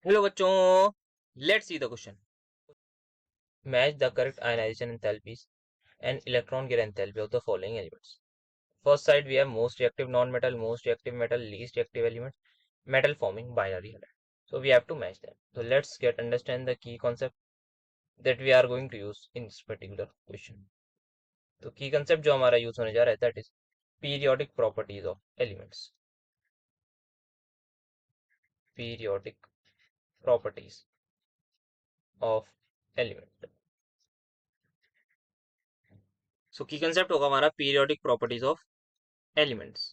Hello बच्चों, let's see the question. Match the correct ionization enthalpies and electron gain enthalpy of the following elements. First side we have most reactive non metal, most reactive metal, least reactive element, metal forming binary halide. So we have to match them. So let's get understand the key concept that we are going to use in this particular question. तो की concept जो हमारा use होने जा रहा है that is periodic properties of elements. Periodic properties of element. So की concept होगा हमारा periodic properties of elements.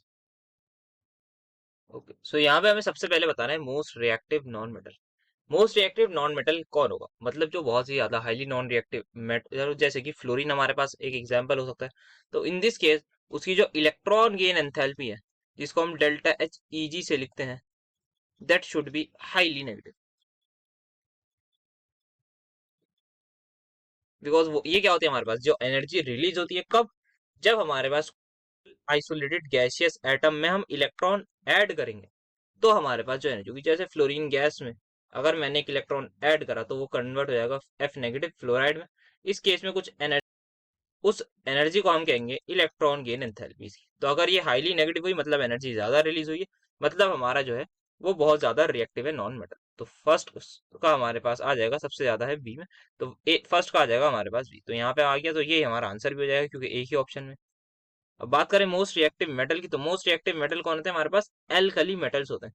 Okay, so यहाँ पे हमें सबसे पहले बताना है most reactive non metal. Most reactive non metal कौन होगा, मतलब जो बहुत ही ज्यादा हाईली नॉन रिएक्टिव मेटल, जैसे कि फ्लोरीन हमारे पास एक एग्जांपल हो सकता है। तो इन दिस केस उसकी जो इलेक्ट्रॉन गेन एंथैल्पी है, जिसको हम डेल्टा एच ईजी से लिखते हैं, that should be highly negative. Because वो ये क्या होती है, हमारे पास जो एनर्जी रिलीज होती है कब, जब हमारे पास आइसोलेटेड गैसियस एटम में हम इलेक्ट्रॉन ऐड करेंगे, तो हमारे पास जो एनर्जी होगी, जैसे फ्लोरीन गैस में अगर मैंने एक इलेक्ट्रॉन ऐड करा तो वो कन्वर्ट हो जाएगा एफ नेगेटिव फ्लोराइड में। इस केस में कुछ एनर्जी, उस एनर्जी को हम कहेंगे इलेक्ट्रॉन गेन एंथैल्पी। तो अगर ये हाईली नेगेटिव हुई मतलब एनर्जी ज्यादा रिलीज हुई है, मतलब हमारा जो है वो बहुत ज्यादा रिएक्टिव है नॉन मेटल। तो फर्स्ट का हमारे पास आ जाएगा, सबसे ज्यादा है बी में, तो ए फर्स्ट का आ जाएगा हमारे पास बी। तो यहाँ पे आ गया, तो ये हमारा आंसर भी हो जाएगा क्योंकि एक ही ऑप्शन में। अब बात करें मोस्ट रिएक्टिव मेटल की, तो मोस्ट रिएक्टिव मेटल कौन होते हैं हमारे पास, एल्कली मेटल्स होते हैं।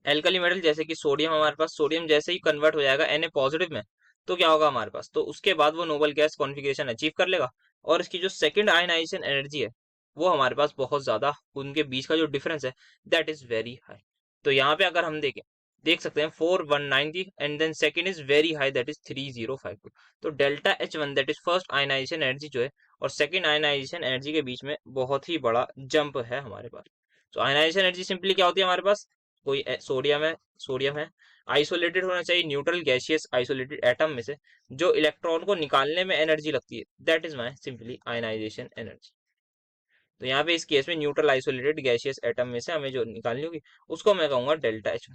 एल्कली मेटल जैसे कि सोडियम, हमारे पास सोडियम जैसे ही कन्वर्ट हो जाएगा Na पॉजिटिव में, तो क्या होगा हमारे पास, तो उसके बाद वो नोबल गैस कॉन्फ़िगरेशन अचीव कर लेगा, और इसकी जो सेकंड आयनाइजेशन एनर्जी है वो हमारे पास बहुत ज्यादा, उनके बीच का जो डिफरेंस है दैट इज वेरी हाई। तो यहाँ पे अगर हम देख सकते हैं 4190 and then second is very high that is 3052। तो delta H1 that is first ionization energy जो है और सेकंड आयनाइजेशन एनर्जी के बीच में बहुत ही बड़ा जंप है हमारे पास। तो आयनाइजेशन एनर्जी सिंपली क्या होती है हमारे पास, कोई सोडियम है, आइसोलेटेड होना चाहिए न्यूट्रल गैसियस आइसोलेटेड एटम में से, जो इलेक्ट्रॉन को निकालने में एनर्जी लगती है, that is my simply ionization energy. तो यहाँ पे इस केस में न्यूट्रल आइसोलेटेड गैसियस एटम में से हमें जो निकालनी होगी उसको मैं कहूंगा डेल्टा एच।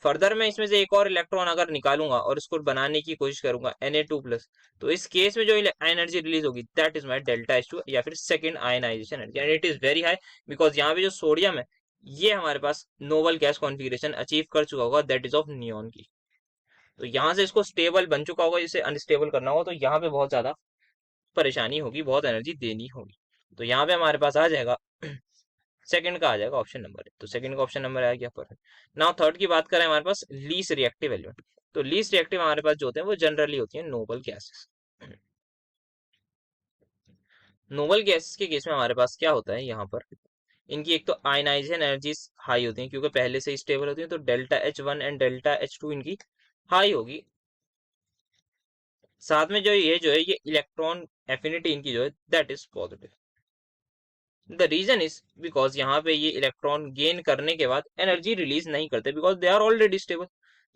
फर्दर मैं इसमें से एक और इलेक्ट्रॉन अगर निकालूंगा और इसको बनाने की कोशिश करूंगा Na2+, तो इस केस में जो एनर्जी रिलीज होगी that is my delta H2 या फिर second ionization energy, and it is very high because यहाँ पे जो सोडियम है ये हमारे पास नोबल गैस कॉन्फ़िगरेशन अचीव कर चुका होगा दैट इज ऑफ नियॉन की। तो यहाँ से इसको स्टेबल बन चुका होगा, इसे अनस्टेबल करना होगा तो यहाँ पे बहुत ज्यादा परेशानी होगी, बहुत एनर्जी देनी होगी। तो यहाँ पे हमारे पास आ जाएगा सेकंड का आ जाएगा ऑप्शन नंबर है, तो सेकंड का ऑप्शन नंबर आ गया परफेक्ट। नाउ थर्ड की बात करें हमारे पास लीस्ट रिएक्टिव एलिमेंट। तो लीस्ट रिएक्टिव हमारे पास जो होते हैं वो जनरली होती है नोबल गैसेस। नोबल गैसेस के केस में हमारे पास क्या होता है यहाँ पर, इनकी एक तो आयनाइजेशन एनर्जीज हाई होती हैं क्योंकि पहले से ही स्टेबल होती है, तो delta H1 and delta H2 इनकी हाई होगी। साथ में जो है ये इलेक्ट्रॉन एफिनिटी इनकी जो है that is positive. The reason is because यहाँ पे ये इलेक्ट्रॉन गेन करने के बाद एनर्जी रिलीज नहीं करते because they are already stable.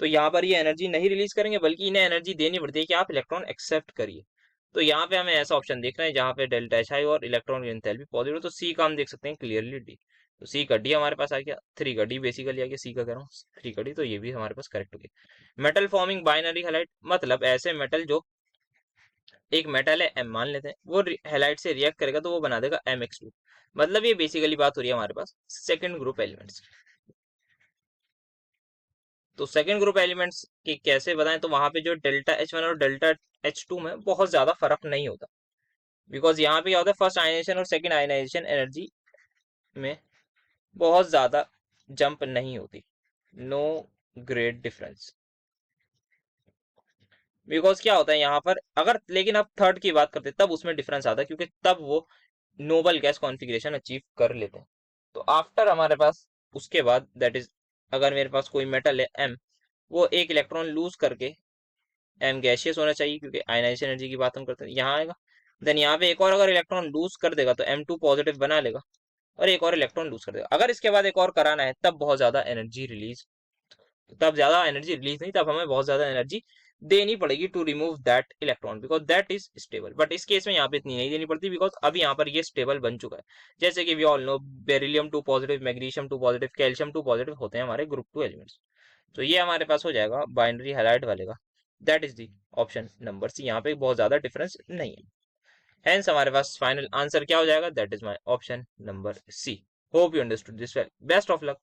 तो यहाँ पर ये एनर्जी नहीं रिलीज करेंगे बल्कि इन्हें एनर्जी देनी पड़ती है कि आप इलेक्ट्रॉन एक्सेप्ट करिए। तो यहाँ पे हमें ऐसा ऑप्शन देखना है जहाँ पे डेल्टा एच आई और इलेक्ट्रॉन एंथैल्पी पॉजिटिव, तो सी का हम देख सकते हैं क्लियरली डी। तो सी का डी हमारे पास आ गया, थ्री का डी बेसिकली आ गया, सी का कह रहा हूँ थ्री का डी, तो ये भी हमारे पास करेक्ट हो गया। मेटल फॉर्मिंग बाइनरी हैलाइड, मतलब ऐसे मेटल जो एक मेटल है एम मान लेते हैं, वो हैलाइड से रिएक्ट करेगा तो वो बना देगा MX2। मतलब ये बेसिकली बात हो रही है हमारे पास सेकंड ग्रुप एलिमेंट्स। तो सेकंड ग्रुप एलिमेंट्स की कैसे बताएं, तो वहां पे जो डेल्टा H1 और डेल्टा H2 में बहुत ज्यादा फर्क नहीं होता, बिकॉज यहाँ पे क्या होता है फर्स्ट आयनाइजेशन और सेकंड आयनाइजेशन एनर्जी में बहुत ज्यादा जंप नहीं होती, नो ग्रेट डिफरेंस। बिकॉज क्या होता है यहाँ पर अगर, लेकिन अब थर्ड की बात करते हैं तब उसमें डिफरेंस आता है क्योंकि तब वो नोबल गैस कॉन्फ़िगरेशन अचीव कर लेते हैं। तो आफ्टर हमारे पास उसके बाद दैट इज, अगर मेरे पास कोई मेटल है M, वो एक इलेक्ट्रॉन लूज करके, M गैशियस होना चाहिए क्योंकि आयनाइजेशन एनर्जी की बात हम करते हैं, यहाँ आएगा। देन यहाँ पे एक और अगर इलेक्ट्रॉन लूज कर देगा तो M2 पॉजिटिव बना लेगा और एक और इलेक्ट्रॉन लूज कर देगा। अगर इसके बाद एक और कराना है तब बहुत ज्यादा एनर्जी रिलीज, तब ज्यादा एनर्जी रिलीज नहीं, तब हमें बहुत ज्यादा एनर्जी देनी पड़ेगी to remove that electron because that is stable. But इस केस में यहाँ पे इतनी नहीं देनी पड़ती बिकॉज अभी यहाँ पर ये स्टेबल बन चुका है। जैसे कि we all know beryllium 2 positive, magnesium 2 positive, calcium 2 positive होते हैं हमारे ग्रुप 2 एलिमेंट्स। तो ये हमारे पास हो जाएगा बाइनरी हैलाइड वाले का, that is the option number C. यहाँ पे बहुत ज्यादा डिफरेंस नहीं है, हेंस हमारे पास फाइनल आंसर क्या हो जाएगा, that is my option number C. Hope you understood this well, best of luck.